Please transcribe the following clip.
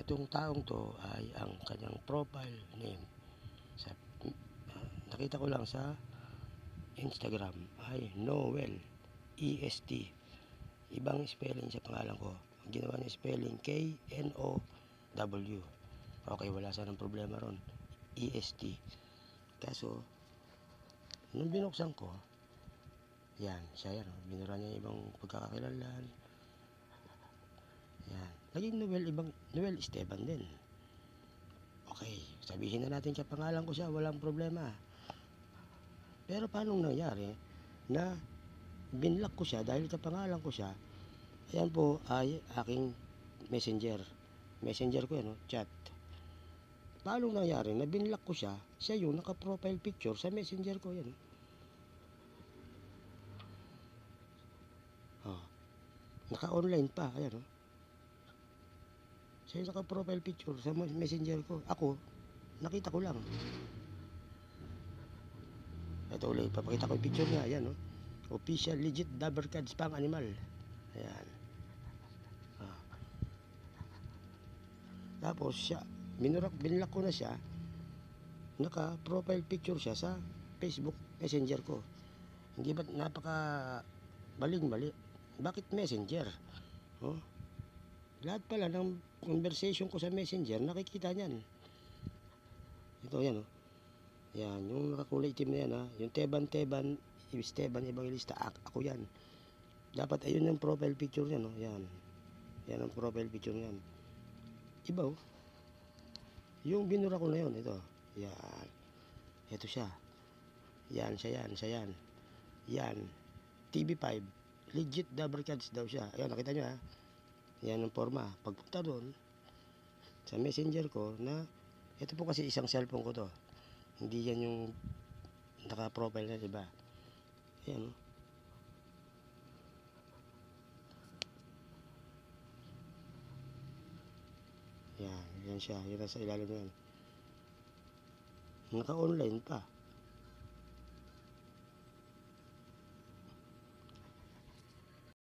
Itong taong to ay ang kanyang profile name sa nakita ko lang sa Instagram ay Noel EST. Ibang spelling sa pangalan ko. Ang ginawa niya spelling K-N-O-W. Okay, wala sanang problema ron. EST. Kaso nung binuksan ko, yan, siya yan. Binura niya ibang pagkakakilanlan. Yan. Naging Noel Esteban din. Okay, sabihin na natin siya pangalan ko siya, walang problema. Pero paano nangyari na binlock ko siya dahil sa pangalan ko siya? Ayan po ay aking messenger ko yan, chat. Paano nangyari na binlock ko siya, siya yung naka-profile picture sa messenger ko yan. Naka-online pa, ayan. Siya yung naka-profile picture sa messenger ko. Ako, nakita ko lang. Ito ulit, papakita ko yung picture niya, ayan. Official legit Dabber Cards pang animal. Ayan. Tapos siya, binlock ko na siya, naka-profile picture siya sa Facebook Messenger ko. Hindi ba napaka baling-mali? Bakit Messenger? Lahat pala ng conversation ko sa Messenger, nakikita niyan. Ito, yan. Yan, yung nakakulay itim na yan, yung Teban Esteban Evangelista, ako yan. Dapat ayun yung profile picture niya, yan. Yan ang profile picture niyan. Iba, yung binura ko na yun, ito. Yan. Ito siya. Yan, siya yan. Yan. TV5. Legit Dabber Cards daw siya. Ayun, nakita nyo, yan ang forma. Pagpunta doon, sa messenger ko, na, ito po kasi isang cellphone ko to. Hindi yan yung naka-profile na, diba? Ayan, yan siya. Yan nasa ilalim yan. Naka-online pa.